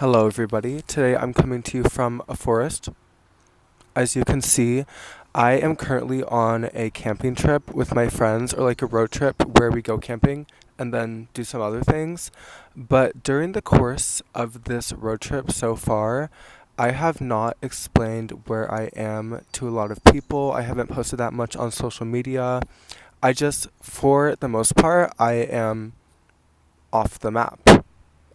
Hello, everybody. Today I'm coming to you from a forest. As you can see, I am currently on a camping trip with my friends, or like a road trip where we go camping and then do some other things. But during the course of this road trip so far, I have not explained where I am to a lot of people. I haven't posted that much on social media. For the most part, I am off the map,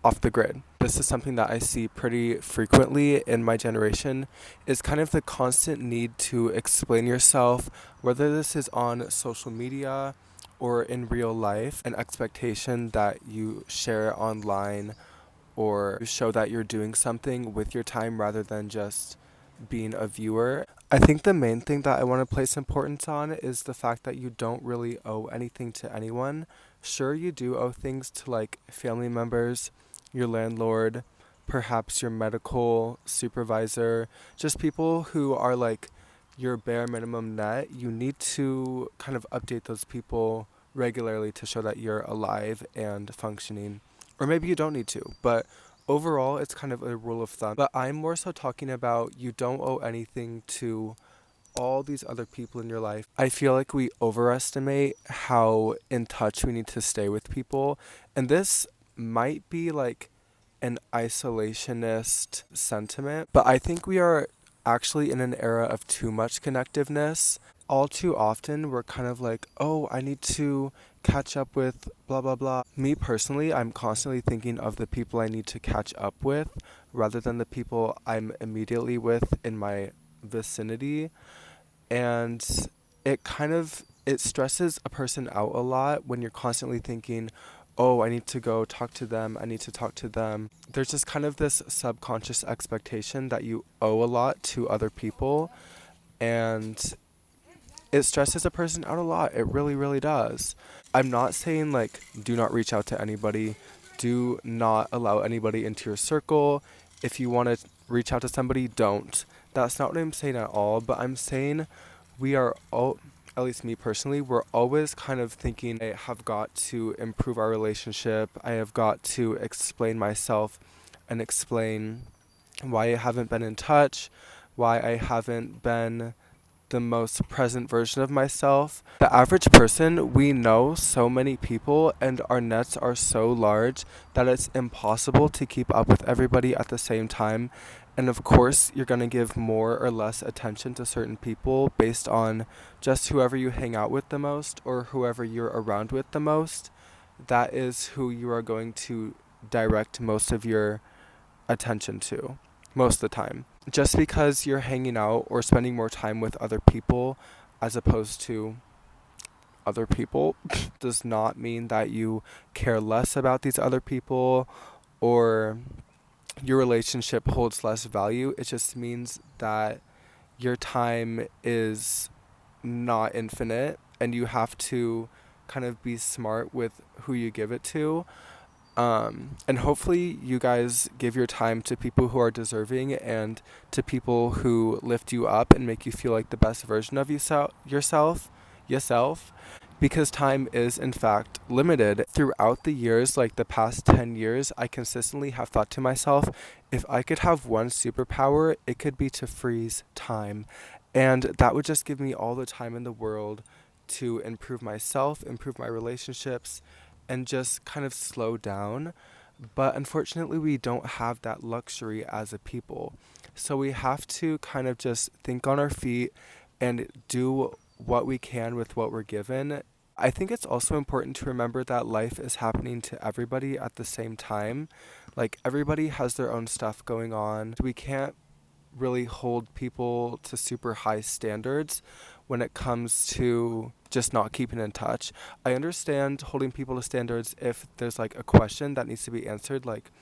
off the grid. This is something that I see pretty frequently in my generation, is kind of the constant need to explain yourself, whether this is on social media or in real life, an expectation that you share online or show that you're doing something with your time rather than just being a viewer. I think the main thing that I want to place importance on is the fact that you don't really owe anything to anyone. Sure, you do owe things to like family members, your landlord, perhaps your medical supervisor, just people who are like your bare minimum net. You need to kind of update those people regularly to show that you're alive and functioning. Or maybe you don't need to, but overall, it's kind of a rule of thumb. But I'm more so talking about you don't owe anything to all these other people in your life. I feel like we overestimate how in touch we need to stay with people. And this might be like an isolationist sentiment, but I think we are actually in an era of too much connectiveness. All too often, we're kind of like, oh, I need to catch up with blah, blah, blah. Me personally, I'm constantly thinking of the people I need to catch up with rather than the people I'm immediately with in my vicinity. And it stresses a person out a lot when you're constantly thinking, oh, I need to go talk to them, I need to talk to them. There's just kind of this subconscious expectation that you owe a lot to other people, and it stresses a person out a lot. It really, really does. I'm not saying like do not reach out to anybody, do not allow anybody into your circle. If you want to reach out to somebody, don't. That's not what I'm saying at all, but I'm saying we are all, at least me personally, we're always kind of thinking I have got to improve our relationship. I have got to explain myself and explain why I haven't been in touch, why I haven't been the most present version of myself. The average person, we know so many people, and our nets are so large that it's impossible to keep up with everybody at the same time. And of course, you're going to give more or less attention to certain people based on just whoever you hang out with the most or whoever you're around with the most. That is who you are going to direct most of your attention to most of the time. Just because you're hanging out or spending more time with other people as opposed to other people does not mean that you care less about these other people or your relationship holds less value. It just means that your time is not infinite and you have to kind of be smart with who you give it to. And hopefully, you guys give your time to people who are deserving and to people who lift you up and make you feel like the best version of yourself, because time is, in fact, limited. Throughout the years, like the past 10 years, I consistently have thought to myself, if I could have one superpower, it could be to freeze time. And that would just give me all the time in the world to improve myself, improve my relationships, and just kind of slow down. But unfortunately, we don't have that luxury as a people. So we have to kind of just think on our feet and do what we can with what we're given. I think it's also important to remember that life is happening to everybody at the same time. Like, everybody has their own stuff going on. We can't really hold people to super high standards when it comes to just not keeping in touch. I understand holding people to standards if there's like a question that needs to be answered, like,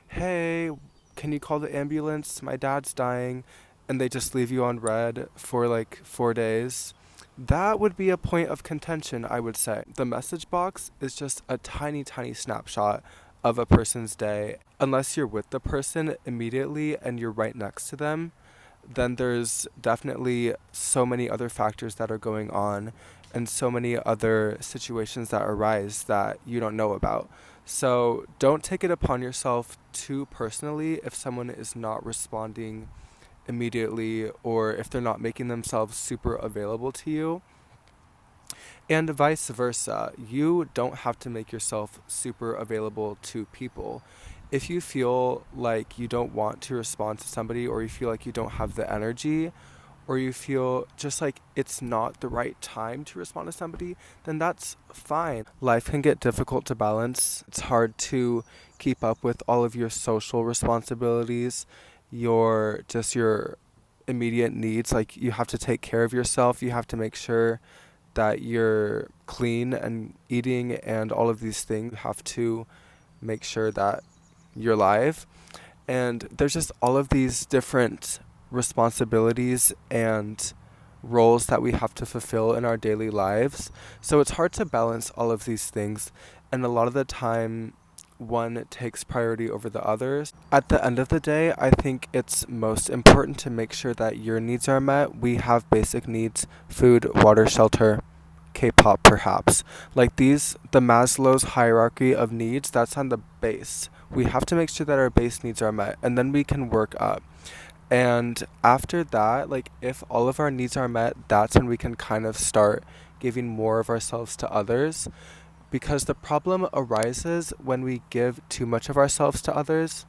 hey, can you call the ambulance? My dad's dying. And they just leave you on red for like 4 days. That would be a point of contention, I would say. The message box is just a tiny, tiny snapshot of a person's day. Unless you're with the person immediately and you're right next to them, then there's definitely so many other factors that are going on and so many other situations that arise that you don't know about. So don't take it upon yourself too personally if someone is not responding immediately or if they're not making themselves super available to you. And vice versa. You don't have to make yourself super available to people. If you feel like you don't want to respond to somebody, or you feel like you don't have the energy, or you feel just like it's not the right time to respond to somebody, then that's fine. Life can get difficult to balance. It's hard to keep up with all of your social responsibilities, your immediate needs. Like you have to take care of yourself. You have to make sure that you're clean and eating and all of these things. You have to make sure that you're alive. And there's just all of these different responsibilities and roles that we have to fulfill in our daily lives. So it's hard to balance all of these things. And a lot of the time, one takes priority over the others. At the end of the day, I think it's most important to make sure that your needs are met. We have basic needs: food, water, shelter, K-pop perhaps. Like these, the Maslow's hierarchy of needs, that's on the base. We have to make sure that our base needs are met, and then we can work up. And after that, like if all of our needs are met, that's when we can kind of start giving more of ourselves to others. Because the problem arises when we give too much of ourselves to others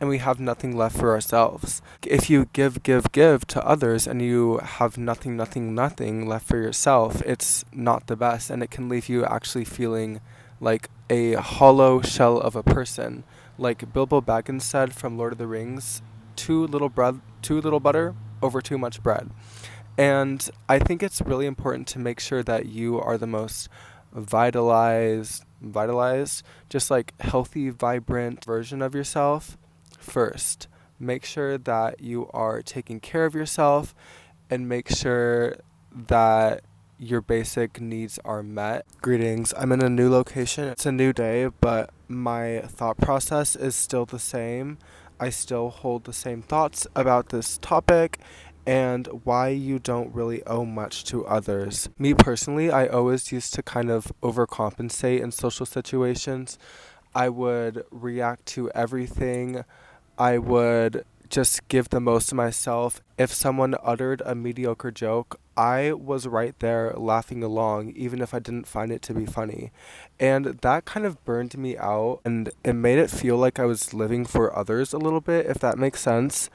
and we have nothing left for ourselves. If you give to others and you have nothing left for yourself, it's not the best, and it can leave you actually feeling like a hollow shell of a person. Like Bilbo Baggins said from Lord of the Rings, too little butter over too much bread. And I think it's really important to make sure that you are the most vitalized, just like healthy, vibrant version of yourself first. Make sure that you are taking care of yourself and make sure that your basic needs are met. Greetings, I'm in a new location. It's a new day, but my thought process is still the same. I still hold the same thoughts about this topic and why you don't really owe much to others. Me personally, I always used to kind of overcompensate in social situations. I would react to everything. I would just give the most of myself. If someone uttered a mediocre joke, I was right there laughing along, even if I didn't find it to be funny. And that kind of burned me out, and it made it feel like I was living for others a little bit, if that makes sense,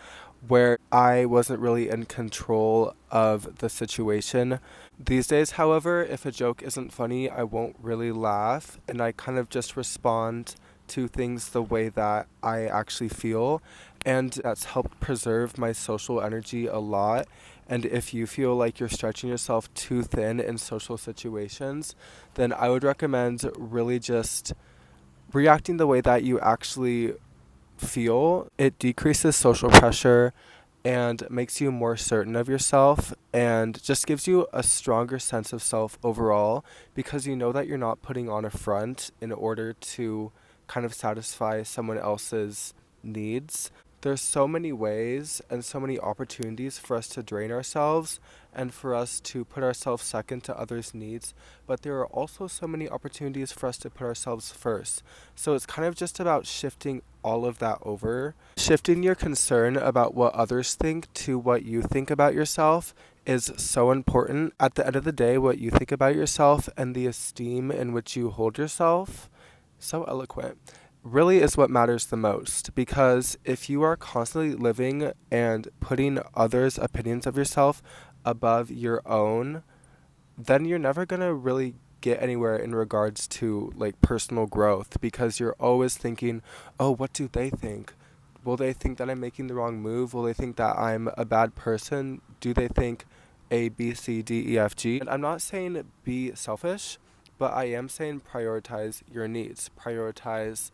where I wasn't really in control of the situation. These days, however, if a joke isn't funny, I won't really laugh, and I kind of just respond to things the way that I actually feel, and that's helped preserve my social energy a lot. And if you feel like you're stretching yourself too thin in social situations, then I would recommend really just reacting the way that you actually feel. It decreases social pressure and makes you more certain of yourself and just gives you a stronger sense of self overall, because you know that you're not putting on a front in order to kind of satisfy someone else's needs. There's so many ways and so many opportunities for us to drain ourselves and for us to put ourselves second to others' needs, but there are also so many opportunities for us to put ourselves first. So it's kind of just about shifting all of that over. Shifting your concern about what others think to what you think about yourself is so important. At the end of the day, what you think about yourself and the esteem in which you hold yourself, so eloquent, really is what matters the most. Because if you are constantly living and putting others' opinions of yourself above your own, then you're never going to really get anywhere in regards to like personal growth, because you're always thinking, oh, what do they think? Will they think that I'm making the wrong move? Will they think that I'm a bad person? Do they think A, B, C, D, E, F, G? And I'm not saying be selfish, but I am saying prioritize your needs. Prioritize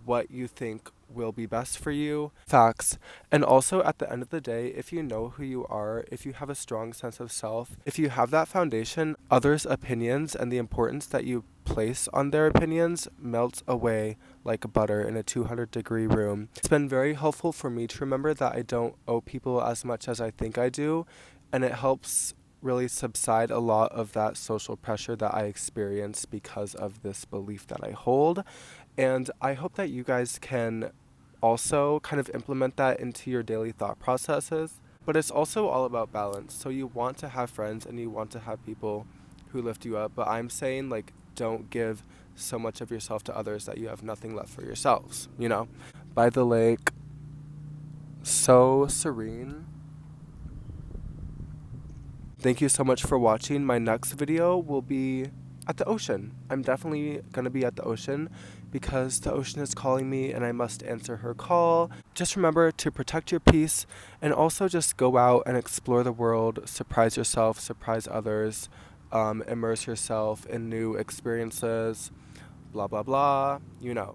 what you think will be best for you. Facts. And also, at the end of the day, if you know who you are, if you have a strong sense of self, if you have that foundation, others' opinions and the importance that you place on their opinions melts away like butter in a 200-degree room. It's been very helpful for me to remember that I don't owe people as much as I think I do, and it helps really subside a lot of that social pressure that I experience because of this belief that I hold. And I hope that you guys can also kind of implement that into your daily thought processes. But it's also all about balance. So you want to have friends and you want to have people who lift you up. But I'm saying, like, don't give so much of yourself to others that you have nothing left for yourselves, you know? By the lake, so serene. Thank you so much for watching. My next video will be at the ocean. I'm definitely gonna be at the ocean because the ocean is calling me and I must answer her call. Just remember to protect your peace and also just go out and explore the world, surprise yourself, surprise others, immerse yourself in new experiences, blah, blah, blah, you know.